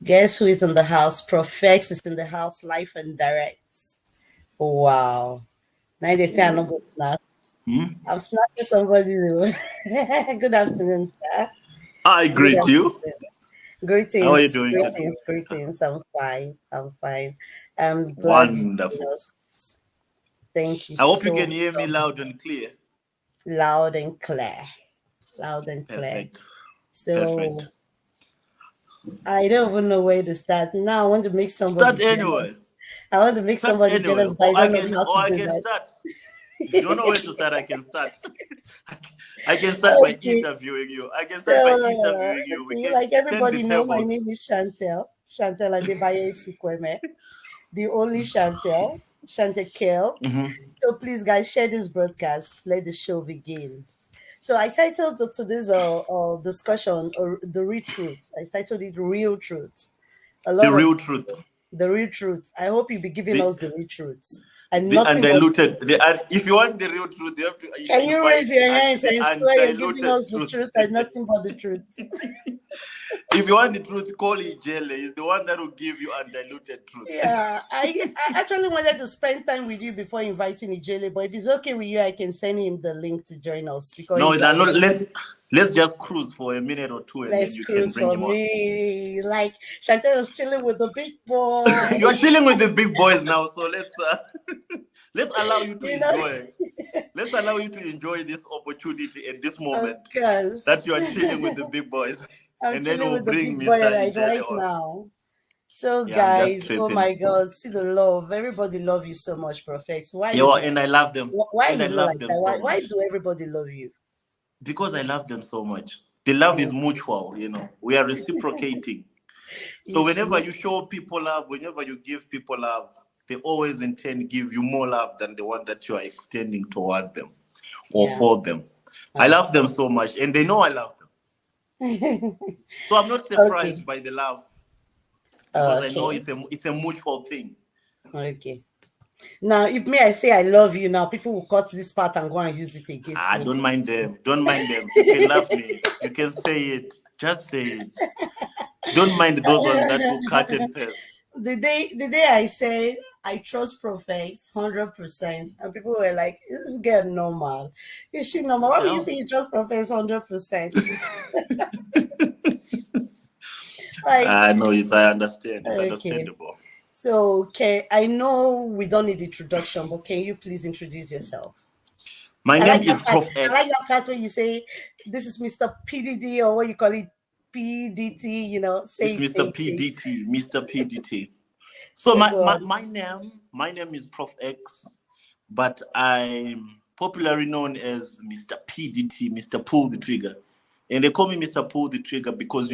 Guess who is in the house? Proff is in the house, live and direct. Wow. Now they say I'm not going to snap. Hmm? I'm snapping somebody. Good afternoon, sir. I Good greet you. afternoon. How are you Greetings, doing today? greetings, greetings. I'm fine. I'm fine. I'm glad you joined Wonderful. us. Thank you I hope you so, can hear me so loud and clear. loud and clear. Loud and clear. Perfect. So Perfect. I don't even know where to start. Now I want to make somebody Start anywhere. jealous. I want to make Start somebody anywhere. jealous, but I don't know how Or to I do can that. start. If you don't know where to start, I can start. I can start by Okay. interviewing you. I can start by So, interviewing you. We okay, can like turn the everybody know, my tables. name is Chantel. Chantel Adebayo Sikweme, the only Chantel, Chantel Kale. Hmm. So please, guys, share this broadcast. Let the show begins. So I titled today's discussion "The Real Truth." I titled it "Real Truth." A The lot of real truth. the real truth. I hope you'll be giving The us the real truth and the nothing but. undiluted. If you want the real truth, you have to Can you invite raise your hands the and swear you're giving undiluted us the truth. truth and nothing but the truth? If you want the truth, call Ijele. He's the one that will give you undiluted truth. Yeah, I actually wanted to spend time with you before inviting Ijele, but if it's okay with you, I can send him the link to join us because No, he's no, like, no, let's just cruise for a minute or two, and then let's you can cruise bring for him on. me. Like Chantel is chilling with the big boy. You are chilling with the big boys now, so let's allow you to You know, enjoy. Let's allow you to enjoy this opportunity at this of moment that course. you are chilling with the big boys, I'm and then chilling we'll with the bring big boy Mr. like Ijele right on. now. So Yeah, I'm just guys, oh tripping. my God, see the love. Everybody love you so much, Perfect. Why Yeah, is it? and I love them, Why and I is it love like them that? so Why much do everybody love you? because I love them so much. The love is Mm, mutual, We are reciprocating. you So whenever see, you show people love, whenever you give people love, they always intend to give you more love than the one that you are extending towards them or yeah. for them. I love them Okay. so much, and they know I love them. So I'm not Okay. surprised by the love because I know Okay. it's a mutual thing. Okay. Now, if me I say I love you now, people will cut this part and go and use it against me. Don't mind them. Don't mind them. You can love me. You can say it. Just say it. Don't mind those ones that will cut and paste. The day I say I trust Profess 100%, and people were like, "This girl normal? Is she normal? Why would you Yeah. say you trust Profess 100%?" Like, I know it's. I understand. It's okay. understandable. So, okay, I know we don't need introduction, but can you please introduce yourself? My I name like is that part. Prof I like that X. part when you say this is Mr. PDD or what you call it, PDT. It's Mr. Say it. PDT. Mr. PDT. So So my, go my, on. my name is Prof X, but I'm popularly known as Mr. PDT, Mr. Pull the Trigger. And they call me Mr. Pull the Trigger because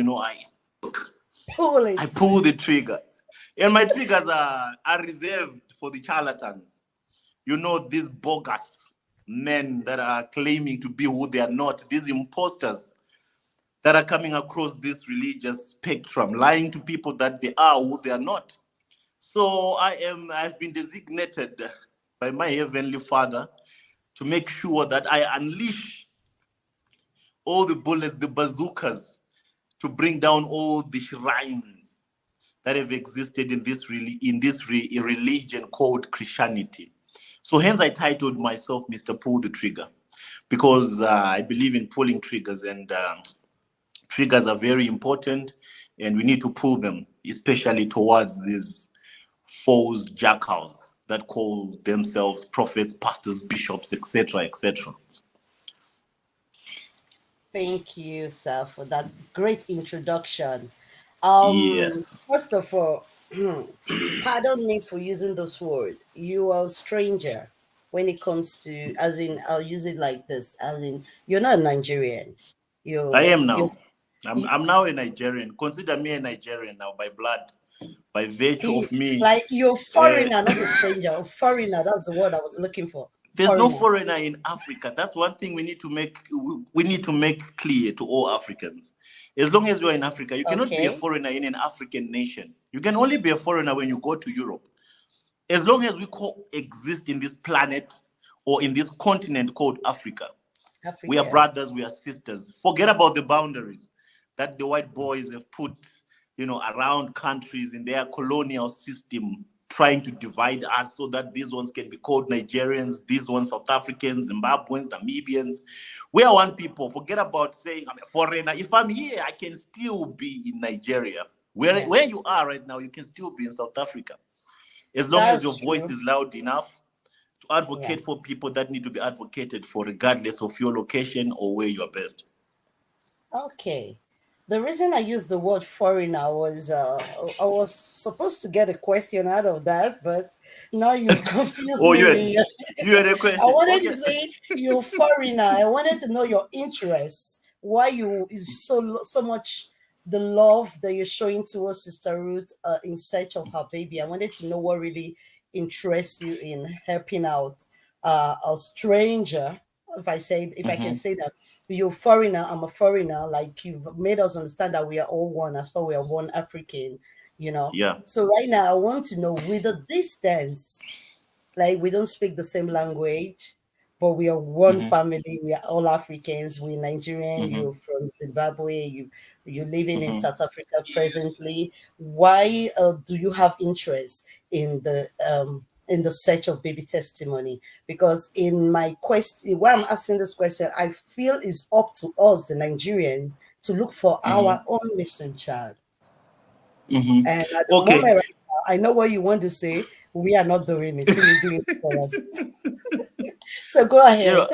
Pull I it. pull the trigger. And my triggers are reserved for the charlatans. These bogus men that are claiming to be who they are not, these imposters that are coming across this religious spectrum, lying to people that they are who they are not. So I've been designated by my heavenly Father to make sure that I unleash all the bullets, the bazookas, to bring down all the shrines that have existed in this religion called Christianity. So hence I titled myself Mr. Pull the Trigger because I believe in pulling triggers, and triggers are very important, and we need to pull them, especially towards these false jackals that call themselves prophets, pastors, bishops, etc., etc. Thank you, sir, for that great introduction. Yes. First of all, pardon me for using this word. You are a stranger when it comes to, as in, I'll use it like this, as in, you're not a Nigerian. I You're, am you're, now. I'm, you, I'm now a Nigerian. Consider me a Nigerian now by blood, by virtue you, of me. like you're Uh, foreigner, not a stranger. A foreigner, that's the word I was looking for. there's no Foreigner. foreigner in Africa. That's one thing we need to make clear to all Africans. As long as you are in Africa, you cannot be a Okay. foreigner in an African nation. You can only be a foreigner when you go to Europe. As long as we coexist in this planet or in this continent called Africa, we are Africa. brothers, we are sisters. Forget about the boundaries that the white boys have put around countries in their colonial system, trying to divide us so that these ones can be called Nigerians, these ones South Africans, Zimbabweans, Namibians. We are one people. Forget about saying I'm a foreigner. If I'm here, I can still be in Nigeria. Where you are right now, you can still be in South Africa. As long as your voice is loud enough to advocate for people that need to be advocated for, regardless of your location or where you are based. Okay. The reason I used the word foreigner was I was supposed to get a question out of that, but now you confused me. You had a question. I wanted to say you're foreigner. I wanted to know your interests. Why you is so much the love that you're showing towards Sister Ruth in search of her baby. I wanted to know what really interests you in helping out a stranger. If I can say that. You're a foreigner, I'm a foreigner. Like, you've made us understand that we are all one, as far we are one African, Yeah. So right now I want to know, with the distance, like, we don't speak the same language, but we are one family. We are all Africans. We're Nigerian. You're from Zimbabwe. You're living in South Africa presently. Why do you have interest in the search of baby testimony? Because in my question, why I'm asking this question, I feel it's up to us, the Nigerian, to look for our own missing child. And at the moment right now, I know what you want to say. We are not doing it. So you're doing it for us. So go ahead.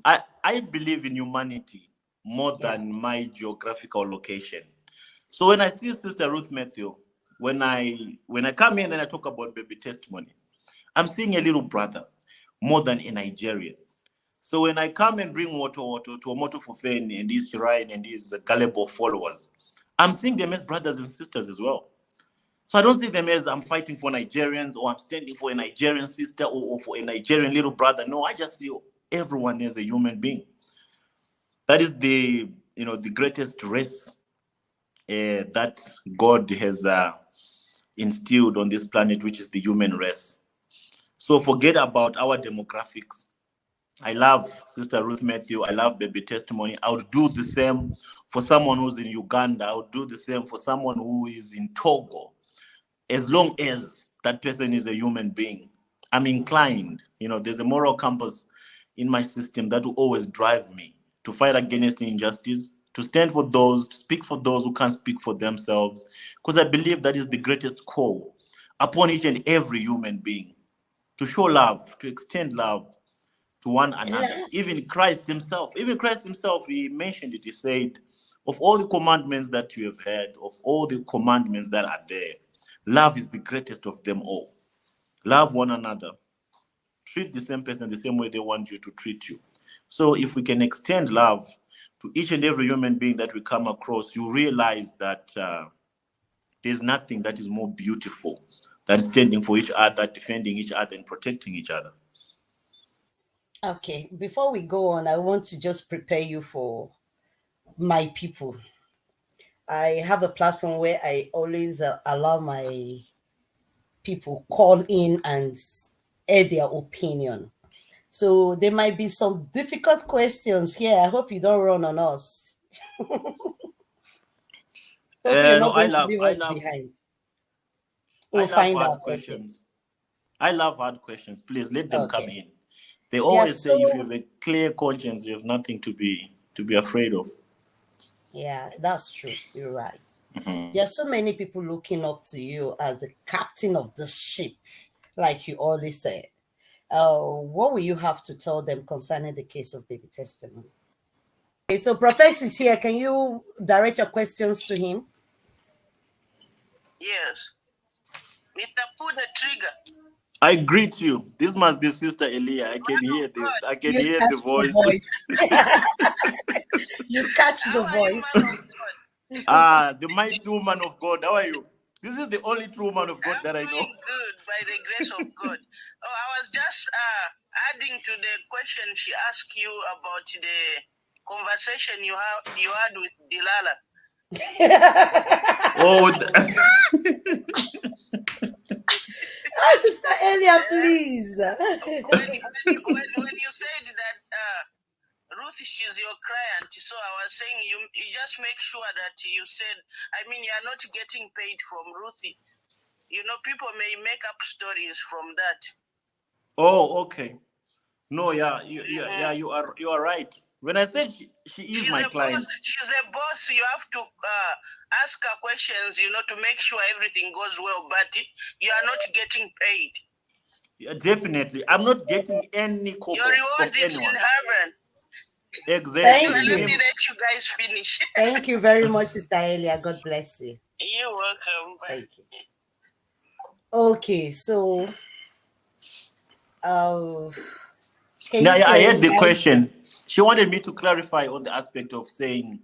I believe in humanity more than my geographical location. So when I see Sister Ruth Matthew, when I come in and I talk about baby testimony, I'm seeing a little brother more than a Nigerian. So when I come and bring water to Omoto Fofeni and these Shirine and these Kalebo followers, I'm seeing them as brothers and sisters as well. So I don't see them as I'm fighting for Nigerians or I'm standing for a Nigerian sister or for a Nigerian little brother. No, I just see everyone as a human being. That is the greatest race that God has instilled on this planet, which is the human race. So forget about our demographics. I love Sister Ruth Matthew. I love baby testimony. I would do the same for someone who's in Uganda. I would do the same for someone who is in Togo. As long as that person is a human being, I'm inclined. There's a moral compass in my system that will always drive me to fight against injustice, to stand for those, to speak for those who can't speak for themselves, because I believe that is the greatest call upon each and every human being, to show love, to extend love to one another. Even Christ himself, he mentioned it. He said, of all the commandments that you have heard, of all the commandments that are there, love is the greatest of them all. Love one another. Treat the same person the same way they want you to treat you. So if we can extend love to each and every human being that we come across, you realize that there's nothing that is more beautiful than standing for each other, defending each other, and protecting each other. Okay, before we go on, I want to just prepare you for my people. I have a platform where I always allow my people call in and air their opinion. So there might be some difficult questions here. I hope you don't run on us. Hope you're not going to leave us behind. We'll find out. Questions. Okay. I love hard questions. Please let them come in. They always say if you have a clear conscience, you have nothing to be afraid of. Yeah, that's true. You're right. There are so many people looking up to you as the captain of the ship, like you always said. What will you have to tell them concerning the case of baby testimony? Okay, so Professor is here. Can you direct your questions to him? Yes. Mr. Pull the trigger. I greet you. This must be Sister Elia. I can hear this. I can hear the voice. You catch the voice. The mighty woman of God. How are you? This is the only true woman of God that I know. Good, by the grace of God. I was just adding to the question she asked you about the conversation you had with Delilah. Sister Elia, please. When you said that Ruth Ruth, she's your client, so I was saying you just make sure that you said, I mean, you're not getting paid from Ruthie. You know, people may make up stories from that. Oh, okay. No, yeah, you are right. When I said she is my client, she's a boss. You have to ask her questions, you know, to make sure everything goes well. But you are not getting paid. yeah, definitely, I'm not getting any kobo Your reward from is in anyone. heaven. Exactly. Thank you. Let me let you guys finish. Thank you very much, Sister Elia. God bless you. You're welcome. Thank you. Okay, so can Yeah, you I had the clarify? question. She wanted me to clarify on the aspect of saying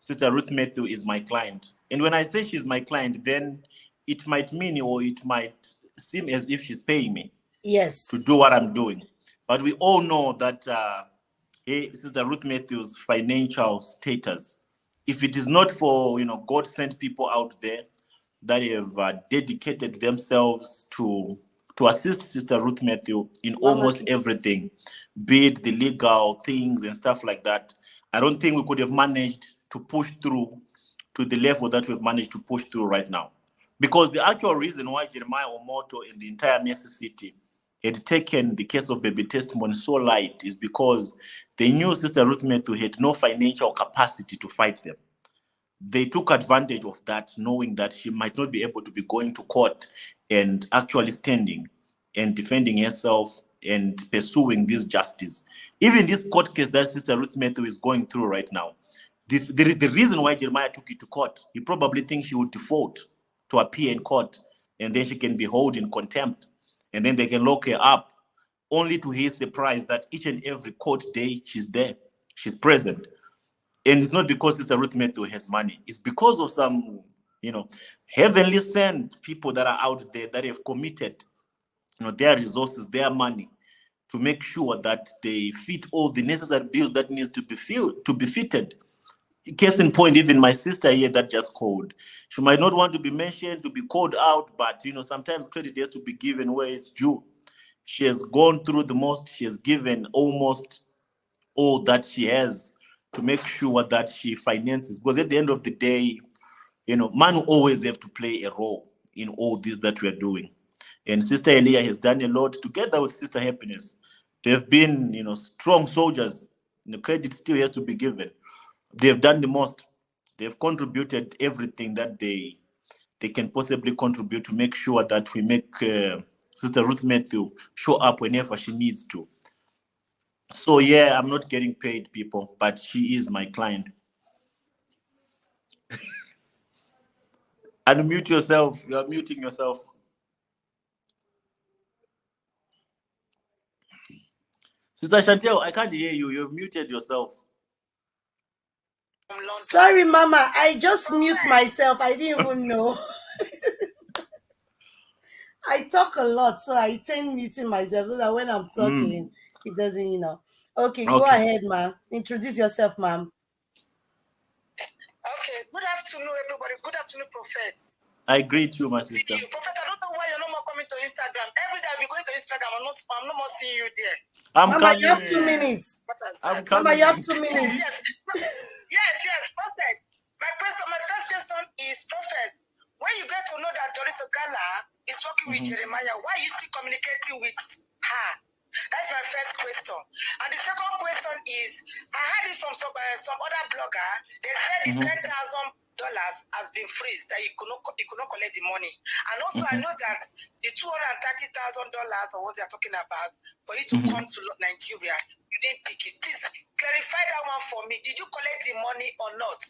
Sister Ruth Matthew is my client. And when I say she's my client, then it might mean or it might seem as if she's paying me Yes. to do what I'm doing. But we all know that Sister Ruth Matthew's financial status, if it is not for, God sent people out there that have dedicated themselves to assist Sister Ruth Matthew in almost everything, be it the legal things and stuff like that, I don't think we could have managed to push through to the level that we've managed to push through right now. Because the actual reason why Jeremiah Omoto and the entire Mercy City had taken the case of baby testimony so light is because they knew Sister Ruth Matthew had no financial capacity to fight them. They took advantage of that, knowing that she might not be able to be going to court and actually standing and defending herself and pursuing this justice. Even this court case that Sister Ruth Matthew is going through right now, the reason why Jeremiah took it to court, he probably thinks she would default to appear in court, and then she can be held in contempt, and then they can lock her up, only to his surprise that each and every court day she's there, she's present. And it's not because Sister Ruth Matthew has money. It's because of some, heavenly sent people that are out there that have committed, their resources, their money, to make sure that they fit all the necessary bills that needs to be fitted. Case in point, even my sister here that just called. She might not want to be mentioned, to be called out, but sometimes credit has to be given where it's due. She has gone through the most. She has given almost all that she has to make sure that she finances. Because at the end of the day, man will always have to play a role in all this that we are doing. And Sister Elia has done a lot together with Sister Happiness. They've been, strong soldiers. Credit still has to be given. They've done the most. They've contributed everything that they can possibly contribute to make sure that we make Sister Ruth Matthew show up whenever she needs to. So yeah, I'm not getting paid, people, but she is my client. Unmute yourself. You are muting yourself. Sister Chantel, I can't hear you. You've muted yourself. Sorry, Mama. I just mute myself. I didn't even know. I talk a lot, so I tend muting myself so that when I'm talking, it doesn't, Okay, go ahead, ma'am. Introduce yourself, ma'am. Okay, good afternoon, everybody. Good afternoon, Prophet. I greet you, my sister. Prophet, I don't know why you're no more coming to Instagram. Every day I'll be going to Instagram. I'm no more seeing you there. Mama, you have 2 minutes. Mama, you have 2 minutes. Yes, Prophet. My first question is, Prophet, when you get to know that Doris Ogala is working with Jeremiah, why are you still communicating with her? That's my first question. And the second question is, I heard it from some other blogger. They said the $10,000 has been freezed, that you could not collect the money. And also I know that the $230,000 or what they're talking about for you to come to Nigeria, you didn't pick it. Please clarify that one for me. Did you collect the money or not?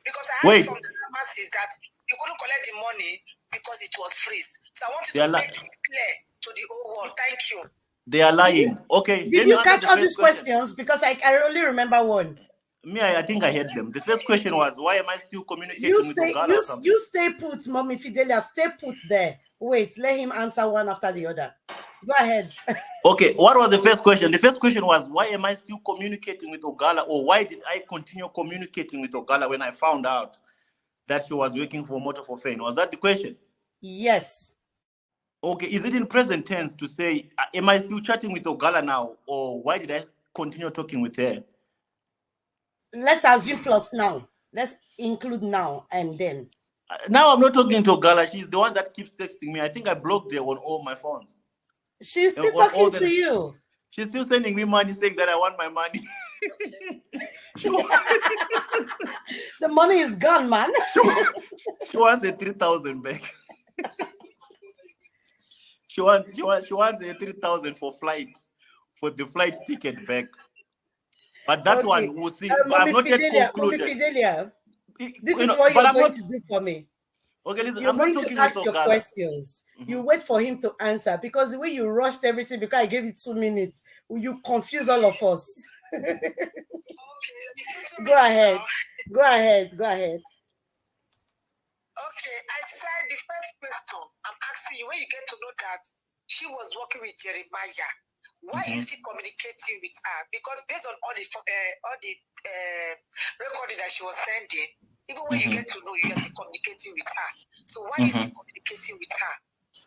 Because I heard from the masses that you couldn't collect the money because it was freeze. So I want you to make it clear to the whole world. Thank you. They are lying. Okay. Did you catch all these questions? Because I only remember one. Me, I think I heard them. The first question was, why am I still communicating with Ogala? You stay put, Mommy Fidelia. Stay put there. Wait, let him answer one after the other. Go ahead. Okay, what was the first question? The first question was, why am I still communicating with Ogala? Or why did I continue communicating with Ogala when I found out that she was working for Motor for Fame? Was that the question? Yes. Okay, is it in present tense to say, am I still chatting with Ogala now? Or why did I continue talking with her? Let's assume plus now. Let's include now and then. Now I'm not talking to Ogala. She's the one that keeps texting me. I think I blocked her on all my phones. She's still On all talking to you. She's still sending me money, saying that I want my money. The money is gone, man. She wants a 3,000 back. She wants a 3,000 for the flight ticket back. But that Okay. one we'll see. But I'm not yet concluded. Fidelia, this is what you're going to do for me. Okay, listen, You're I'm not going talking to ask your Ogala. questions. You wait for him to answer, because the way you rushed everything because I gave you 2 minutes, you confuse all of us. Go ahead. Go ahead. Okay, I said the first question I'm asking you, when you get to know that she was working with Jeremiah, why is he communicating with her? Because based on all the recording that she was sending, even when you get to know, you're still communicating with her. So why are you still communicating with her?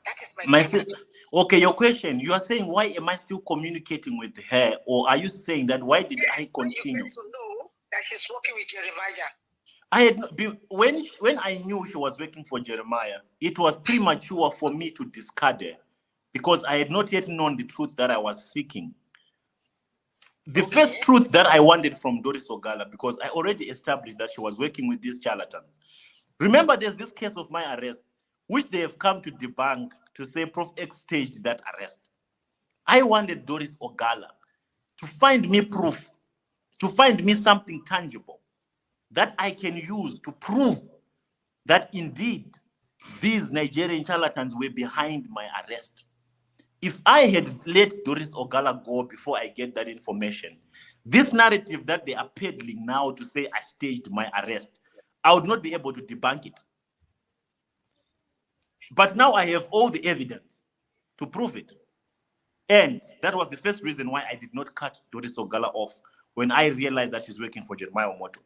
That is my question. Okay, your question. You are saying, why am I still communicating with her? Or are you saying that why did I continue? You get to know that she's working with Jeremiah. When I knew she was working for Jeremiah, it was premature for me to discard her because I had not yet known the truth that I was seeking. The first truth that I wanted from Doris Ogala, because I already established that she was working with these charlatans. Remember, there's this case of my arrest, which they have come to debunk to say Prof X staged that arrest. I wanted Doris Ogala to find me proof, to find me something tangible that I can use to prove that indeed these Nigerian charlatans were behind my arrest. If I had let Doris Ogala go before I get that information, this narrative that they are peddling now to say I staged my arrest, I would not be able to debunk it. But now I have all the evidence to prove it. And that was the first reason why I did not cut Doris Ogala off when I realized that she's working for Jeremiah Omoto.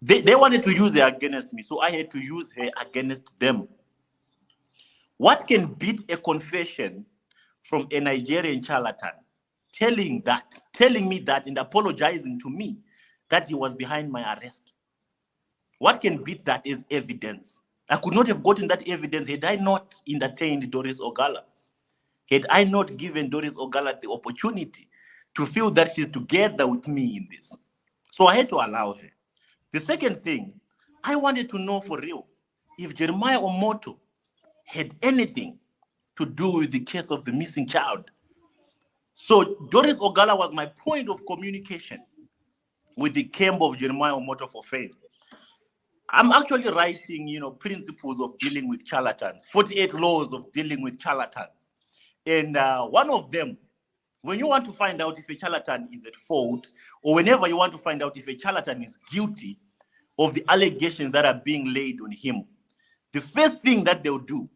They wanted to use her against me, so I had to use her against them. What can beat a confession from a Nigerian charlatan telling me that and apologizing to me that he was behind my arrest? What can beat that is evidence. I could not have gotten that evidence had I not entertained Doris Ogala. Had I not given Doris Ogala the opportunity to feel that she's together with me in this. So I had to allow her. The second thing, I wanted to know for real if Jeremiah Omoto had anything to do with the case of the missing child. So Doris Ogala was my point of communication with the camp of Jeremiah Omoto for fame. I'm actually writing, principles of dealing with charlatans, 48 laws of dealing with charlatans. And one of them, when you want to find out if a charlatan is at fault, or whenever you want to find out if a charlatan is guilty of the allegations that are being laid on him, the first thing that they'll do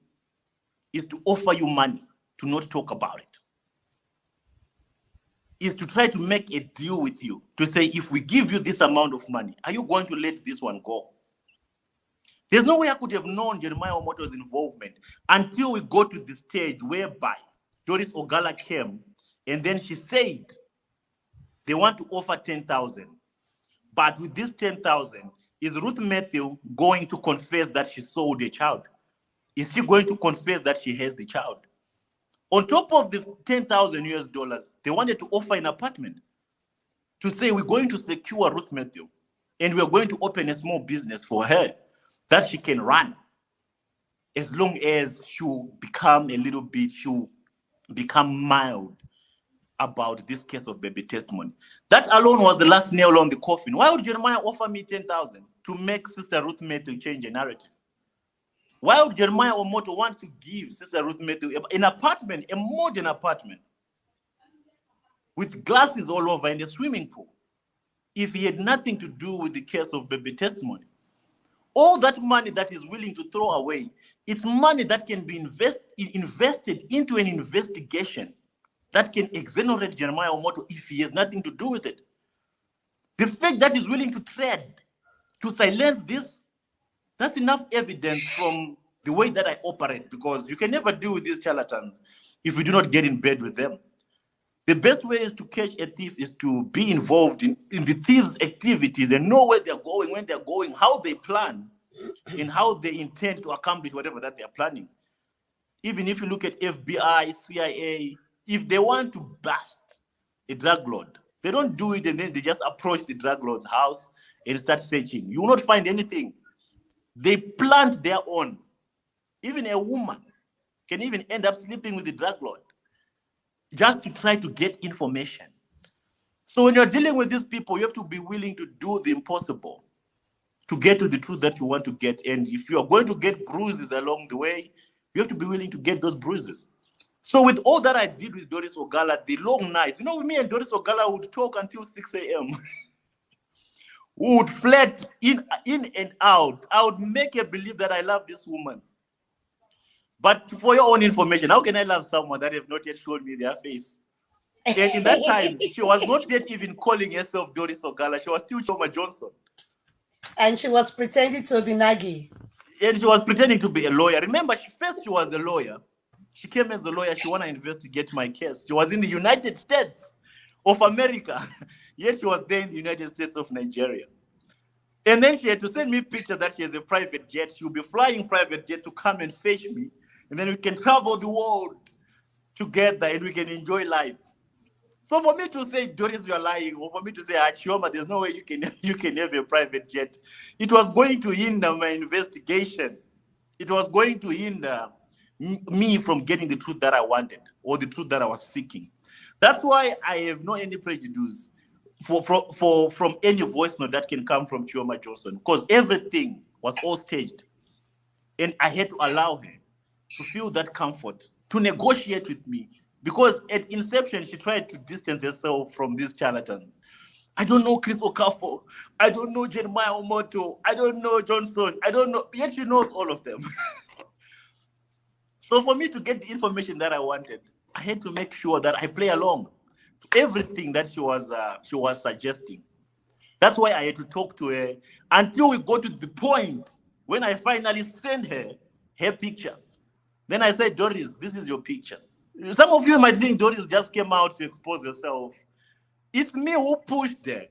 is to offer you money to not talk about it. Is to try to make a deal with you, to say, if we give you this amount of money, are you going to let this one go? There's no way I could have known Jeremiah Omoto's involvement until we go to the stage whereby Doris Ogala came and then she said they want to offer 10,000. But with this 10,000, is Ruth Matthew going to confess that she sold a child? Is she going to confess that she has the child? On top of the 10,000 US dollars, they wanted to offer an apartment to say we're going to secure Ruth Matthew and we're going to open a small business for her that she can run as long as she'll become she'll become mild about this case of baby testimony. That alone was the last nail on the coffin. Why would Jeremiah offer me 10,000 to make Sister Ruth Matthew change a narrative? Why would Jeremiah Omoto want to give Sister Ruth Matthew an apartment, a modern apartment, with glasses all over and a swimming pool, if he had nothing to do with the case of baby testimony? All that money that he's willing to throw away, it's money that can be invested into an investigation that can exonerate Jeremiah Omoto if he has nothing to do with it. The fact that he's willing to trade to silence this, that's enough evidence from the way that I operate, because you can never deal with these charlatans if we do not get in bed with them. The best way is to catch a thief is to be involved in the thieves' activities and know where they're going, when they're going, how they plan, and how they intend to accomplish whatever that they're planning. Even if you look at FBI, CIA, if they want to bust a drug lord, they don't do it and then they just approach the drug lord's house and start searching. You will not find anything. They plant their own. Even a woman can even end up sleeping with the drug lord just to try to get information. So when you're dealing with these people, you have to be willing to do the impossible to get to the truth that you want to get. And if you're going to get bruises along the way, you have to be willing to get those bruises. So with all that I did with Doris Ogala, the long nights, me and Doris Ogala would talk until 6 a.m. We would flirt in and out. I would make her believe that I love this woman. But for your own information, how can I love someone that have not yet shown me their face? And in that time, she was not yet even calling herself Doris Ogala. She was still Choma Johnson. And she was pretending to be Nagi. And she was pretending to be a lawyer. Remember, she was a lawyer. She came as a lawyer. She wanted to investigate my case. She was in the United States of America. Yet she was there in the United States of Nigeria. And then she had to send me a picture that she has a private jet. She'll be flying private jet to come and fetch me. And then we can travel the world together and we can enjoy life. So for me to say, Doris, you're lying, or for me to say, Chioma, there's no way you can have a private jet, it was going to hinder my investigation. It was going to hinder me from getting the truth that I wanted or the truth that I was seeking. That's why I have no any prejudice from any voice note that can come from Chioma Johnson, because everything was all staged. And I had to allow her to feel that comfort, to negotiate with me. Because at inception, she tried to distance herself from these charlatans. I don't know Chris Okafor. I don't know Jeremiah Omoto. I don't know Johnson. I don't know. Yet she knows all of them. So for me to get the information that I wanted, I had to make sure that I play along to everything that she was suggesting. That's why I had to talk to her until we got to the point when I finally sent her picture. Then I said, Doris, this is your picture. Some of you might think Doris just came out to expose herself. It's me who pushed her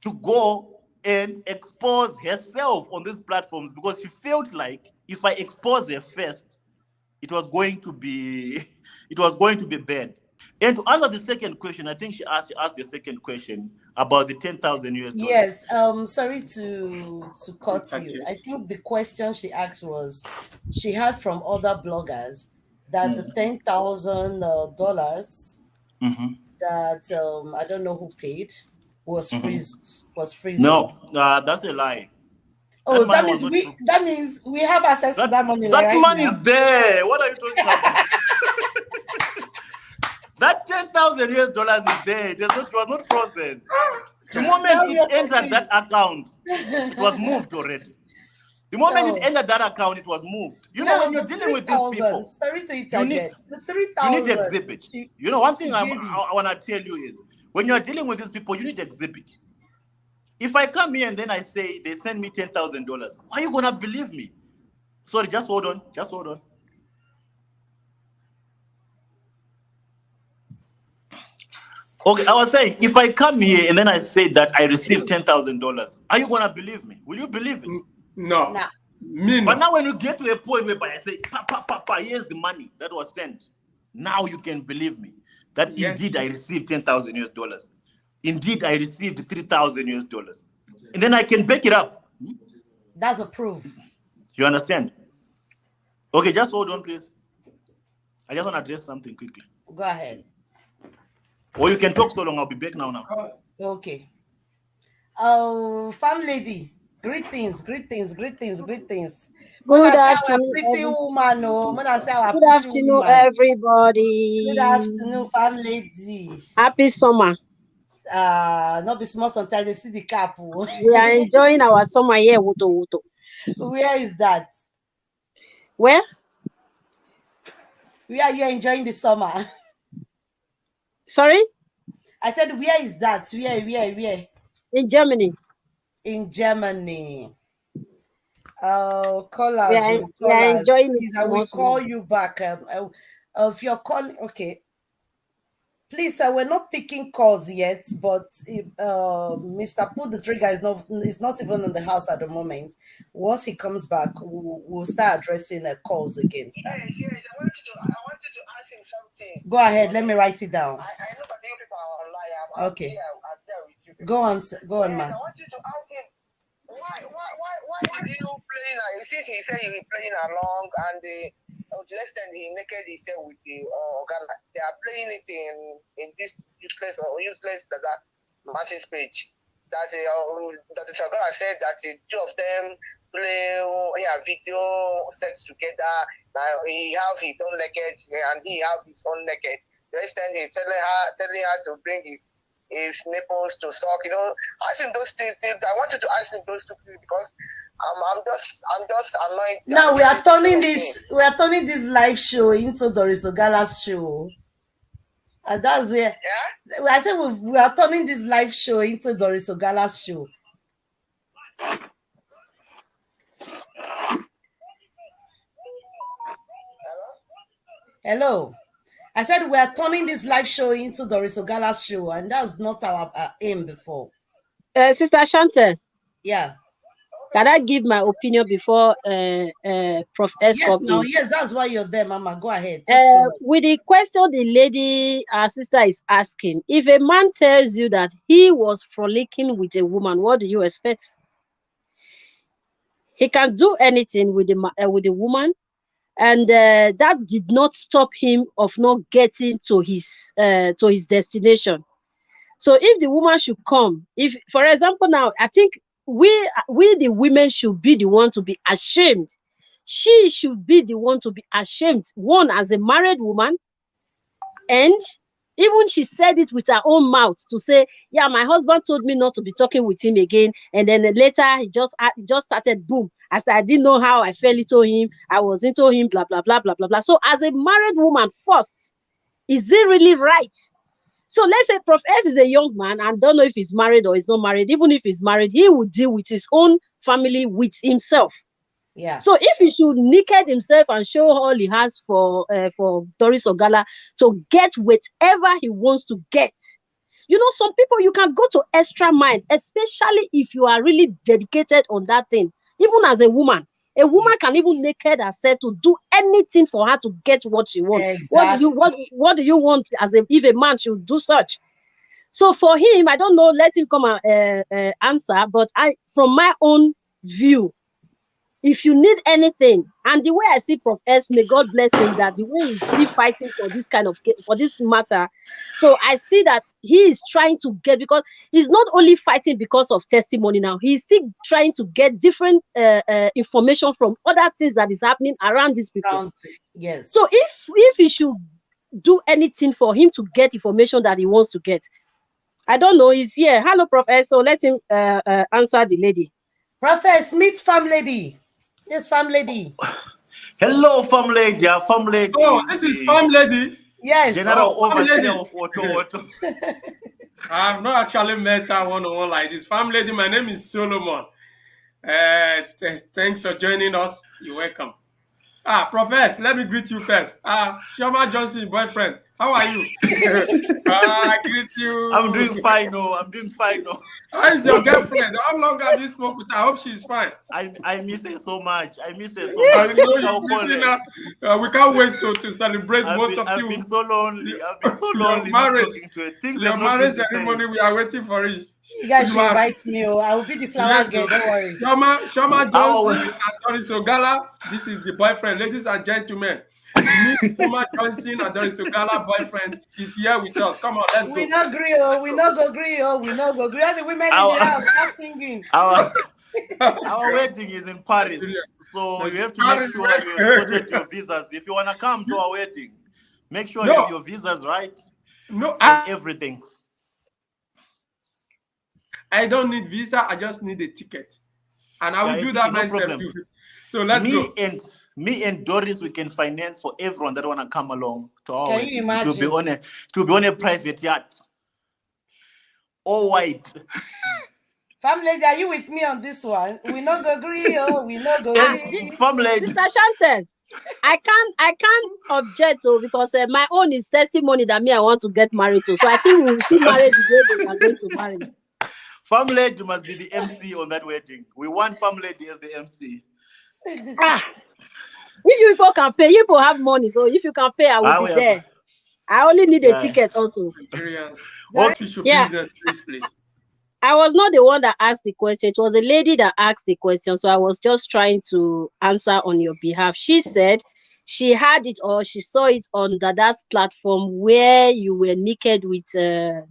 to go and expose herself on these platforms because she felt like if I expose her first, it was going to be bad. And to answer the second question, I think she asked the second question about the 10,000 US dollars. Yes. Sorry to cut you. I think the question she asked was she heard from other bloggers that the $10,000 that I don't know who paid was freezing. No, that's a lie. Oh, that means we have access to that money. That money is there. What are you talking about? That 10,000 US dollars is there. It was not frozen. The moment it entered that account, it was moved already. The moment it entered that account, it was moved. When you're dealing with these people, you need exhibit. One thing I want to tell you is, when you're dealing with these people, you need exhibit. If I come here and then I say they send me $10,000, why are you gonna believe me? Sorry, just hold on. Okay, I was saying, if I come here and then I say that I received $10,000, are you gonna believe me? Will you believe it? No. Nah. But now when you get to a point whereby I say, Papa, here's the money that was sent. Now you can believe me that indeed I received $10,000. Indeed, I received $3,000. And then I can back it up. That's a proof. You understand? Okay, just hold on, please. I just want to address something quickly. Go ahead. Or you can talk so long. I'll be back now. Okay. Farm lady, greetings. Good afternoon, everybody. Good afternoon, farm lady. Happy summer. Not be small sometimes they see the cap. We are enjoying our summer here. Wuto. Where is that? Where? Where are you enjoying the summer? Sorry? I said, where is that? Where? In Germany. In Germany. Callers. We are enjoying it. Please, I will call you back. If you're calling, okay. Please, sir, we're not picking calls yet, but Mr. Put the Trigger is not even in the house at the moment. Once he comes back, we'll start addressing calls again, sir. Yes, I wanted to ask him something. Go ahead, let me write it down. I know that you people are online. Okay. I'm there with you people. Go on, sir. Go on, man. I wanted to ask him, why is he playing? Since he said he's playing along, and to the extent he naked himself with the Ghana, they are playing it in this useless that message page. That the Sagara said that the two of them play video sex together. Now he have his own naked and he have his own naked. The extent he's telling her to bring his nipples to suck. Asking those things. I wanted to ask him those two things because I'm just annoyed. Now we are turning this live show into Doris Ogala's show. And that's where I said we are turning this live show into Doris Ogala's show. Hello. I said we are turning this live show into Doris Ogala's show, and that's not our aim before. Sister Shante. Yeah. Can I give my opinion before Prof S? Yes, that's why you're there, Mama. Go ahead. With the question the lady, our sister, is asking, if a man tells you that he was frolicking with a woman, what do you expect? He can do anything with the woman, and that did not stop him of not getting to his destination. So if the woman should come, if, for example, now I think we the women should be the one to be ashamed. She should be the one to be ashamed, one as a married woman, and even she said it with her own mouth to say, yeah, my husband told me not to be talking with him again, and then later he just started, boom, as I didn't know how I fell into him, I was into him, blah blah blah blah blah blah. So as a married woman first, is it really right? So let's say Prof S is a young man and don't know if he's married or he's not married. Even if he's married, he would deal with his own family with himself. Yeah. So if he should naked himself and show all he has for Doris Ogala to get whatever he wants to get. Some people, you can go to extra mile, especially if you are really dedicated on that thing. Even as a woman can even naked herself to do anything for her to get what she wants. Exactly. What do you want if a man should do such? So for him, I don't know, let him come and answer, but from my own view, if you need anything, and the way I see Prof S, may God bless him, that the way he's still fighting for this matter. So I see that he is trying to get, because he's not only fighting because of testimony now, he's still trying to get different information from other things that is happening around these people. Yes. So if he should do anything for him to get information that he wants to get, I don't know, he's here. Hello, Prof S, so let him answer the lady. Prof S, meet farm lady. Yes, farm lady. Hello, farm lady. Farm lady. Oh, this is farm lady. Yes. General overseer of Auto. I've not actually met her one-on-one like this. Farm lady, my name is Solomon. Thanks for joining us. You're welcome. Professor, let me greet you first. Shoma Johnson, boyfriend. How are you? I greet you. I'm doing fine. I'm doing fine. How is your girlfriend? How long have you spoken with her? I hope she's fine. I miss her so much. I miss her so much. We can't wait to celebrate both of you. I've been so lonely. Marriage. Your marriage ceremony, we are waiting for it. You guys should invite me. I will be the flower girl. Don't worry. Shoma Johnson and Doris Ogala. This is the boyfriend. Ladies and gentlemen, Shoma Johnson and Doris Ogala boyfriend is here with us. Come on, let's go. We not agree. We not go agree. All the women in the house are singing. Our wedding is in Paris, so you have to make sure you have sorted your visas. If you want to come to our wedding, make sure you have your visas right. Everything. I don't need visa. I just need a ticket, and I will do that myself. No, so let's go. Me and Doris, we can finance for everyone that want to come along to our Can wedding. you imagine? To be on a private yacht, all white. Family, are you with me on this one? We not go agree, oh, we not go agree. Family. Mr. Chantel, I can't object to because my own is testimony that me I want to get married to. So I think we'll see married the day they are going to marry. Family must be the MC on that wedding. We want family as the MC. If you people can pay, you people have money. So if you can pay, I will be there. I only need a ticket also. Nigerians. What business, please. I was not the one that asked the question. It was a lady that asked the question. So I was just trying to answer on your behalf. She said she had it or she saw it on Dada's platform where you were naked with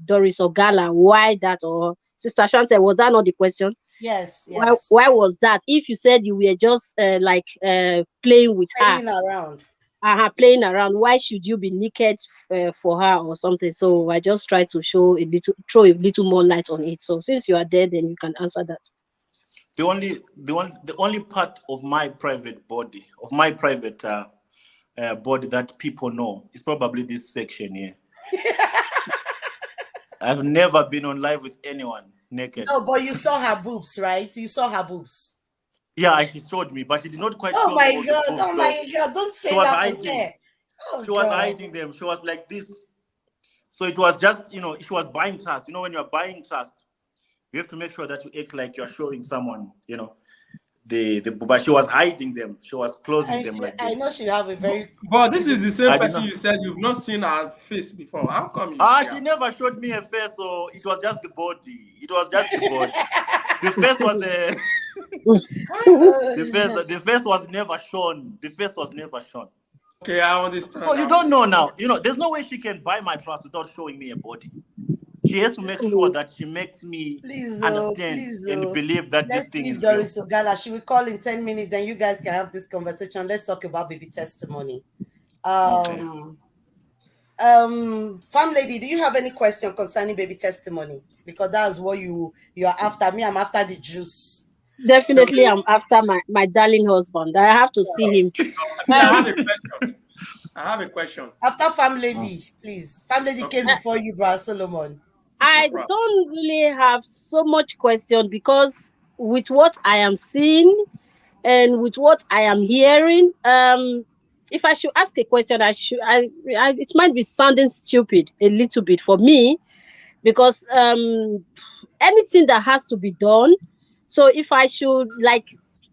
Doris Ogala. Why that? Or Sister Shante, was that not the question? Yes. Why was that? If you said you were just playing with her. Playing around. Why should you be naked for her or something? So I just try to throw a little more light on it. So since you are there, then you can answer that. The only part of my private body, body that people know is probably this section here. I've never been on live with anyone naked. No, but you saw her boobs, right? You saw her boobs. Yeah, she showed me, but she did not quite show me. Oh my God, don't say that. She was hiding them. She was like this. So it was just, she was buying trust. When you're buying trust, you have to make sure that you act like you're showing someone, but she was hiding them. She was closing them like this. I know she have a very... But this is the same person you said you've not seen her face before. How come she never showed me her face, so it was just the body. The face was the face was never shown. Okay, I understand. So you don't know now. There's no way she can buy my trust without showing me a body. She has to make sure that she makes me understand and believe that this thing is Doris Ogala. She will call in 10 minutes, then you guys can have this conversation. Let's talk about baby testimony. Farm lady, do you have any question concerning baby testimony? Because that's what you are after. Me, I'm after the juice. Definitely, I'm after my darling husband. I have to see him. I have a question. After Farm lady, please. Farm lady came before you, Brother Solomon. I don't really have so much question because with what I am seeing and with what I am hearing, if I should ask a question, it might be sounding stupid a little bit for me because anything that has to be done. So if I should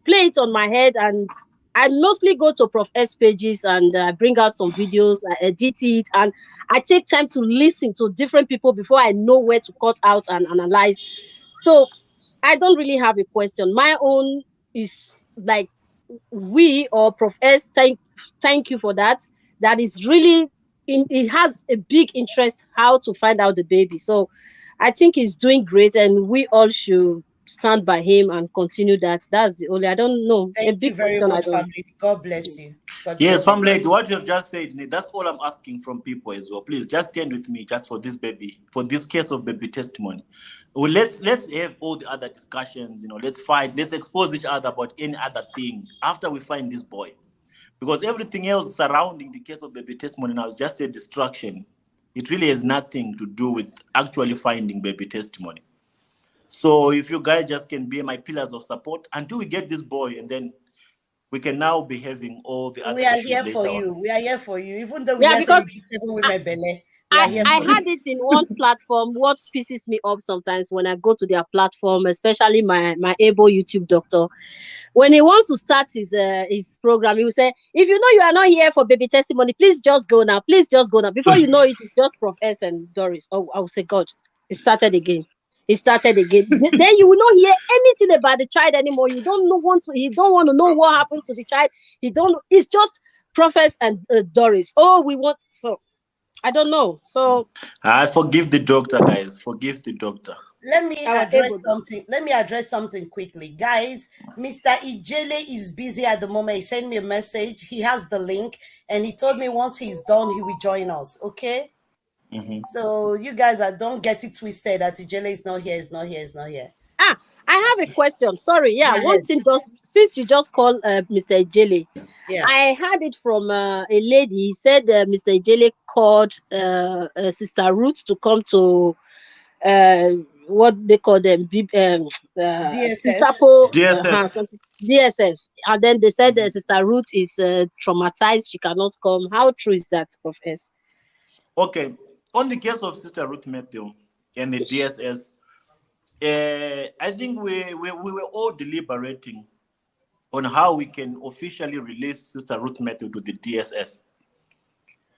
play it on my head, and I mostly go to Prof S pages and bring out some videos, I edit it, and I take time to listen to different people before I know where to cut out and analyze. So I don't really have a question. My own is we or Prof S, thank you for that. That is really, it has a big interest how to find out the baby. So I think he's doing great, and we all should stand by him and continue that. That's the only, I don't know. Thank you very much, family. God bless you. Yes, family, what you have just said, that's all I'm asking from people as well. Please just stand with me just for this baby, for this case of baby testimony. Well, let's have all the other discussions, let's fight, let's expose each other about any other thing after we find this boy. Because everything else surrounding the case of baby testimony now is just a distraction. It really has nothing to do with actually finding baby testimony. So if you guys just can be my pillars of support until we get this boy, and then we can now be having all the other We are here for you. We are here for you. Even though we are because with my belly. I had it in one platform. What pisses me off sometimes when I go to their platform, especially my able YouTube doctor, when he wants to start his program, he will say, if you know you are not here for baby testimony, please just go now. Please just go now. Before you know it, it's just Prof S and Doris. Oh, I will say, God, it started again. Then you will not hear anything about the child anymore. You don't want to know what happened to the child. It's just Prophets and Doris. So I don't know. So I forgive the doctor, guys. Forgive the doctor. Let me address something quickly, guys. Mr. Ijele is busy at the moment. He sent me a message. He has the link, and he told me once he's done, he will join us. Okay. So you guys don't get it twisted that Ijele is not here. I have a question. Sorry. Yeah. One thing, since you just called Mr. Ijele, I heard it from a lady. He said Mr. Ijele called Sister Ruth to come to what they call them, DSS. Interpol, DSS. DSS, and then they said Sister Ruth is traumatized, she cannot come. How true is that, Professor? Okay. On the case of Sister Ruth Matthew and the DSS, I think we were all deliberating on how we can officially release Sister Ruth Matthew to the DSS.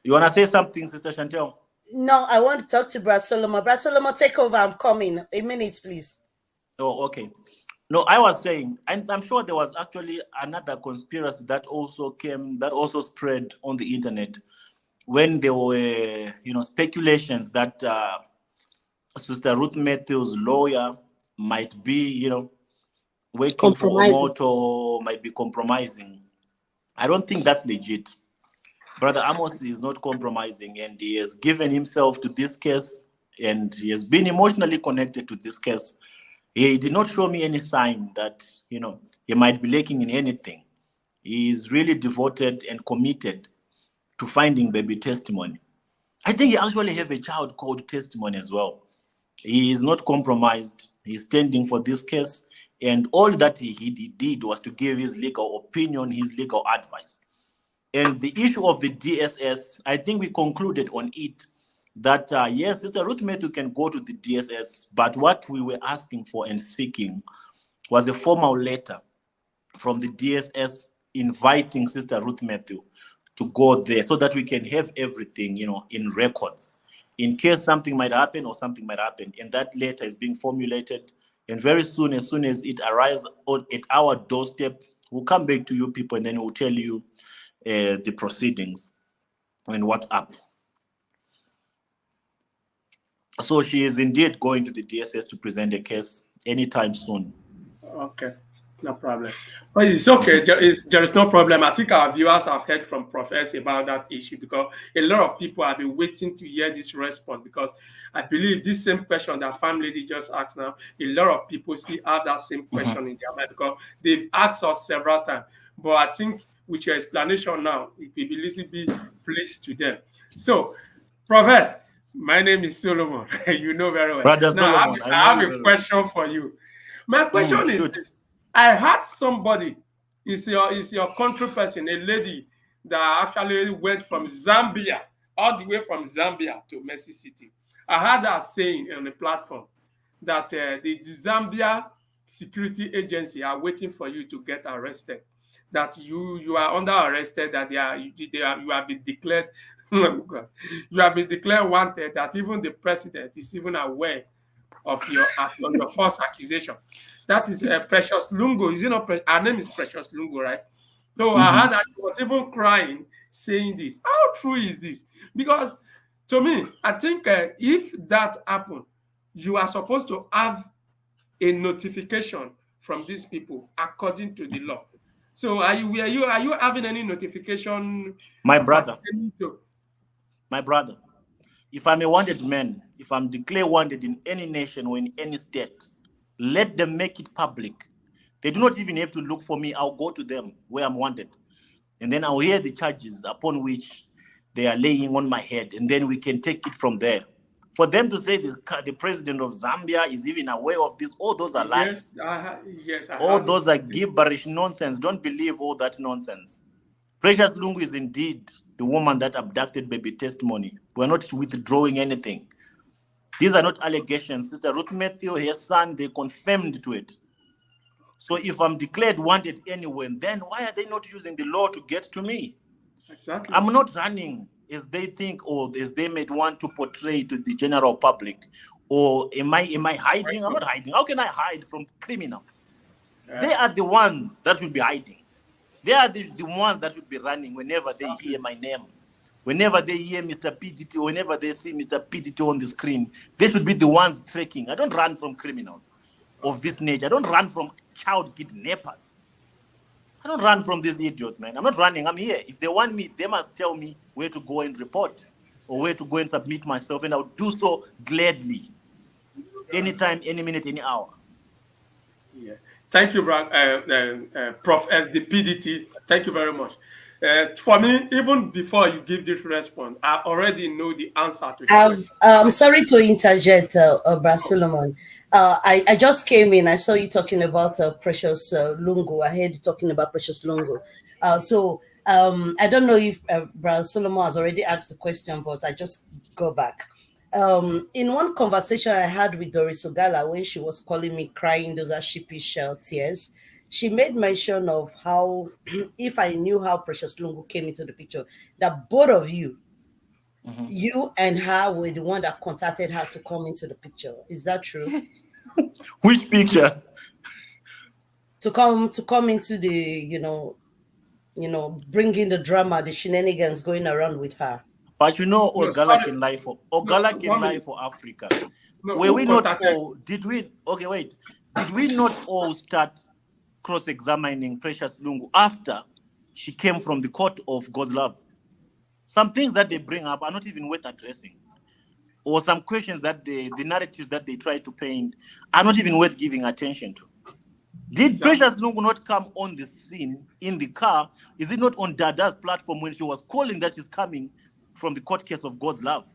You want to say something, Sister Chantel? No, I want to talk to Brad Solomon. Brad Solomon, take over. I'm coming. A minute, please. Oh, okay. No, I was saying, I'm sure there was actually another conspiracy that also spread on the internet when there were, speculations that Sister Ruth Matthew's lawyer might be, working for Omoto, might be compromising. I don't think that's legit. Brother Amos is not compromising, and he has given himself to this case, and he has been emotionally connected to this case. He did not show me any sign that, he might be lacking in anything. He is really devoted and committed to finding baby testimony. I think he actually have a child called Testimony as well. He is not compromised. He's standing for this case. And all that he did was to give his legal opinion, his legal advice. And the issue of the DSS, I think we concluded on it that, yes, Sister Ruth Matthew can go to the DSS, but what we were asking for and seeking was a formal letter from the DSS inviting Sister Ruth Matthew to go there so that we can have everything, in records in case something might happen or something might happen. And that letter is being formulated. And very soon, as soon as it arrives at our doorstep, we'll come back to you people and then we'll tell you the proceedings and what's up. So she is indeed going to the DSS to present a case anytime soon. Okay, no problem. But it's okay. There is no problem. I think our viewers have heard from Professor about that issue because a lot of people have been waiting to hear this response because I believe this same question that Farm Lady just asked now, a lot of people have that same question in their mind because they've asked us several times. But I think with your explanation now, it will be a little bit pleased to them. So, Professor, my name is Solomon. You know very well. Brother now, Solomon, I have a question for you. My question is this. I had somebody, is your country person, a lady that actually went from Zambia, all the way from Zambia to Mercy City. I heard her saying on the platform that the Zambia security agency are waiting for you to get arrested, that you are under arrested, that you have been declared you have been declared wanted, that even the president is even aware of your false accusation. That is Precious Lungo. Is it not? Her name is Precious Lungo, right? So I heard that she was even crying, saying this. How true is this? Because to me, I think if that happened, you are supposed to have a notification from these people according to the law. So are you having any notification? My brother, if I'm a wanted man, if I'm declared wanted in any nation or in any state, let them make it public. They do not even have to look for me. I'll go to them where I'm wanted. And then I'll hear the charges upon which they are laying on my head. And then we can take it from there. For them to say the president of Zambia is even aware of this, all those are lies. Yes, all those are gibberish nonsense. Don't believe all that nonsense. Precious Lungu is indeed the woman that abducted baby Testimony. We're not withdrawing anything. These are not allegations. Sister Ruth Matthew, her son, they confirmed to it. So if I'm declared wanted anywhere, then why are they not using the law to get to me? Exactly. I'm not running as they think or as they might want to portray to the general public. Or am I hiding? I'm not hiding. How can I hide from criminals? They are the ones that should be hiding. They are the ones that should be running whenever they hear my name. Whenever they hear Mr. PDT, whenever they see Mr. PDT on the screen, they should be the ones tracking. I don't run from criminals of this nature. I don't run from child kidnappers. I don't run from these idiots, man. I'm not running. I'm here. If they want me, they must tell me where to go and report or where to go and submit myself, and I'll do so gladly. Anytime, any minute, any hour. Yeah. Thank you, Prof. S. the PDT. Thank you very much. For me, even before you give this response, I already know the answer to the question. I'm sorry to interject, Brad Solomon. I just came in. I saw you talking about Precious Lungu. I heard you talking about Precious Lungu. I don't know if Brother Solomon has already asked the question, but I just go back. In one conversation I had with Doris Ogala when she was calling me crying, those are sheepish tears, she made mention of how, if I knew how Precious Lungu came into the picture, that both of you, you and her were the one that contacted her to come into the picture. Is that true? Which picture? To come into the, bringing the drama, the shenanigans going around with her. But you know, No, Ogala sorry. can lie for Africa. No, Were who we not contacted? all? Did we? Okay, wait. Did we not all start cross-examining Precious Lungu after she came from the court of God's love? Some things that they bring up are not even worth addressing, or some questions that the narratives that they try to paint are not even worth giving attention to. Did Precious Lungu not come on the scene in the car? Is it not on Dada's platform when she was calling that she's coming from the court case of God's love?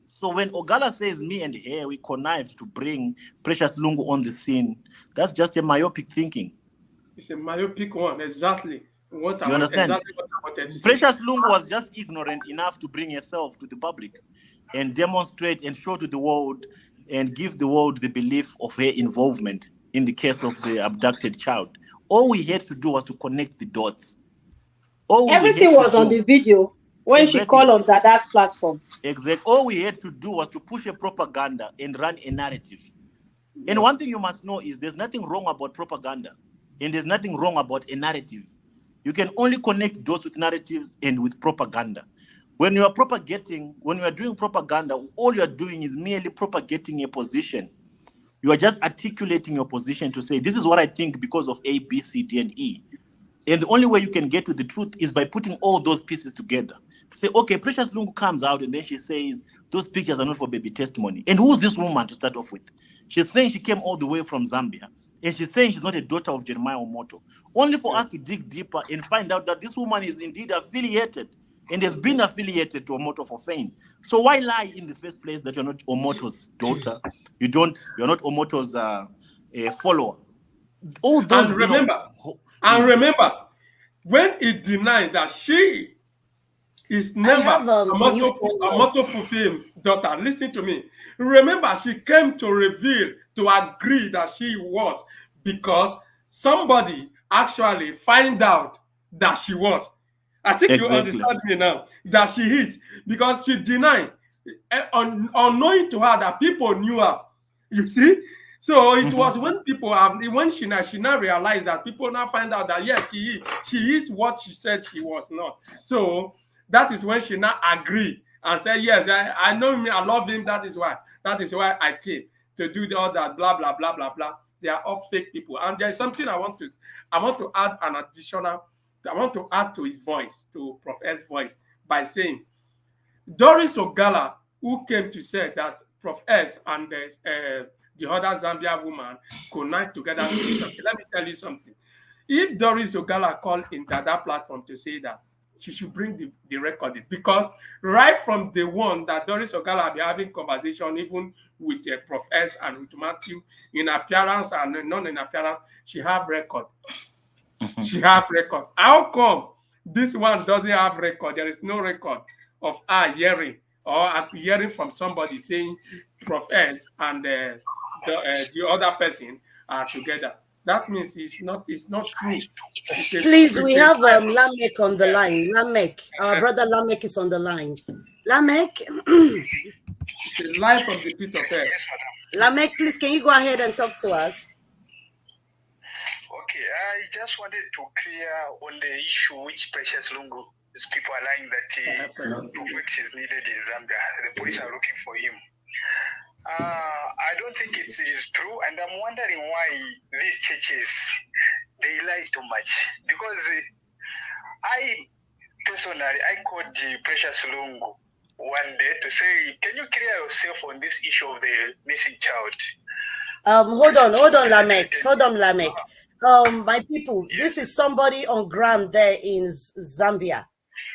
So when Ogala says me and her, we connived to bring Precious Lungu on the scene, that's just a myopic thinking. It's a myopic one, exactly. You understand? Exactly what I wanted to say. Precious Lungu was just ignorant enough to bring herself to the public and demonstrate and show to the world and give the world the belief of her involvement in the case of the abducted child. All we had to do was to connect the dots. Everything was on the video when she called on Dada's platform. Exactly. All we had to do was to push a propaganda and run a narrative. And one thing you must know is there's nothing wrong about propaganda, and there's nothing wrong about a narrative. You can only connect dots with narratives and with propaganda. When you are doing propaganda, all you are doing is merely propagating a position. You are just articulating your position to say, this is what I think because of A, B, C, D, and E. And the only way you can get to the truth is by putting all those pieces together. To say, okay, Precious Lungu comes out and then she says, those pictures are not for baby testimony. And who's this woman to start off with? She's saying she came all the way from Zambia. And she's saying she's not a daughter of Jeremiah Omoto. Only for us to dig deeper and find out that this woman is indeed affiliated and has been affiliated to Omoto for fame. So why lie in the first place that you're not Omoto's daughter? You're not Omoto's follower. All those, and remember, when he denied that she is never Omoto Fufi's daughter, listen to me. Remember, she came to reveal, to agree that she was, because somebody actually find out that she was. I think you understand me now, that she is, because she denied, unknowing to her that people knew her. You see? So it was when she now realized that people now find out that yes, she is what she said she was not. So that is when she now agreed and said, yes, I know me, I love him. That is why I came to do all that, blah blah blah blah blah. They are all fake people. And there's something I want to add an additional. I want to add to his voice, to Prof S's voice, by saying Doris Ogala, who came to say that Prof S and the other Zambia woman connive together to do something. Let me tell you something. If Doris Ogala called in Dada platform to say that, she should bring the record, because right from the one that Doris Ogala be having conversation even with Prof S and with Matthew in appearance and non in appearance, she have record. She have record. How come this one doesn't have record? There is no record of her hearing or hearing from somebody saying Prof S and the other person are together. That means it's not true. Please, we have Lamek on the line. Lamek, our brother Lamek is on the line. Lamek, she's live from the pit of hell. Lamek, please, can you go ahead and talk to us? Okay, I just wanted to clear on the issue which Precious Lungu is people are lying that Prophet is needed in Zambia. The police are looking for him. I don't think it is true, and I'm wondering why these churches, they lie too much. Because I called Precious Lungu one day to say, can you clear yourself on this issue of the missing child? Hold on, Lamek. My people, this is somebody on ground there in Zambia.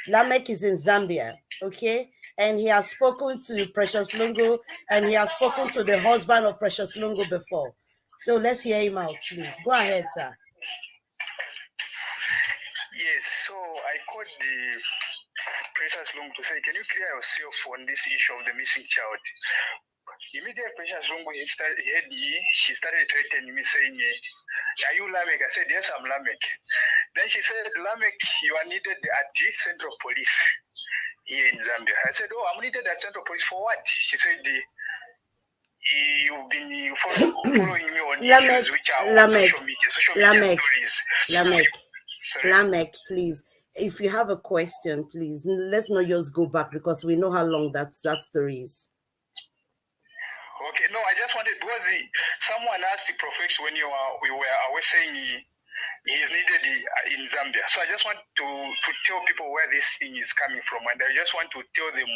Lamek is in Zambia, okay? and he has spoken to Precious Lungu, and he has spoken to the husband of Precious Lungu before. So let's hear him out, please. Go ahead, sir. Yes, so I called the Precious Lungu to say, can you clear yourself on this issue of the missing child? Immediately, Precious Lungu, she started threatening me, saying, are you Lamek? I said, yes, I'm Lamek. Then she said, Lamek, you are needed at the Central Police here in Zambia. I said, oh, I'm needed at Central Police for what? She said, you've been following me on issues which are on social media stories. Lamek, please. If you have a question, please, let's not just go back because we know how long that story is. Okay, no, I just wanted, because someone asked the Proff when we were saying he's needed in Zambia. So I just want to tell people where this thing is coming from, and I just want to tell them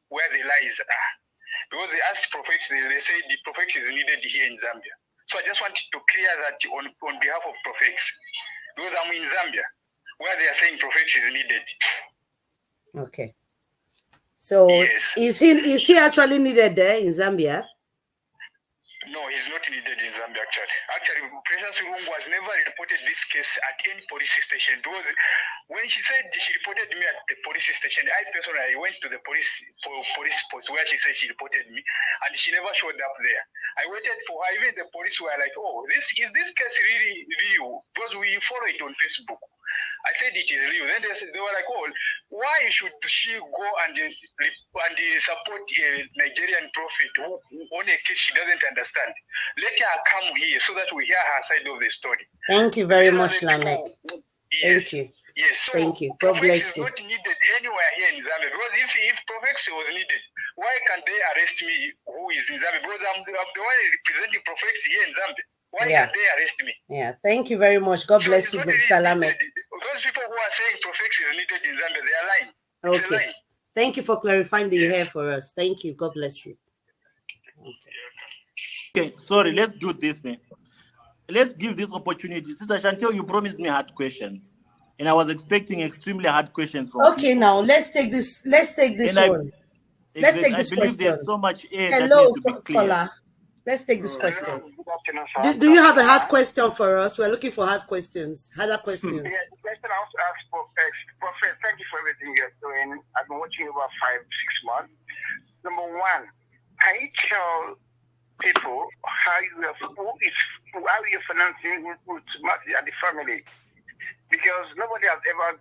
where the lies are. Because they asked Proff, they say the Proff is needed here in Zambia. So I just wanted to clear that on behalf of Proff, because I'm in Zambia, where they are saying Proff is needed. Okay. So yes. Is he actually needed there in Zambia? No, he's not needed in Zambia, actually. Actually, Precious Lungu has never reported this case at any police station. Because when she said she reported me at the police station, I personally went to the police post where she said she reported me, and she never showed up there. I waited for her. Even the police were like, oh, is this case really real? Because we follow it on Facebook. I said it is real. Then they were like, oh, why should she go and support a Nigerian prophet who on a case she doesn't understand? Let her come here so that we hear her side of the story. Thank you very much, Lamek. Yes. Thank you. Yes, so thank you. God bless you. Is not needed anywhere here in Zambia, because if Proff was needed, why can't they arrest me who is in Zambia? Because I'm the one representing Proff here in Zambia. Why can't they arrest me? Yeah, thank you very much. God bless you, Mr. Lamek. Those people who are saying Proff is needed in Zambia, they are lying. It's a lie. Thank you for clarifying the hair for us. Thank you. God bless you. Okay, sorry, let's do this, man. Let's give this opportunity. Sister Chantel, you promised me hard questions, and I was expecting extremely hard questions from people. Now let's take this. Let's take this one. Let's take this question. There's so much air Hello, that needs to be clear. Caller. Let's take this question. Do you have a hard question for us? We're looking for hard questions. Harder questions. Yeah, the question I want to ask Prophet, thank you for everything you're doing. I've been watching you about 5-6 months. Number one, can you tell people how you're financing Matthew and the family? Because nobody has ever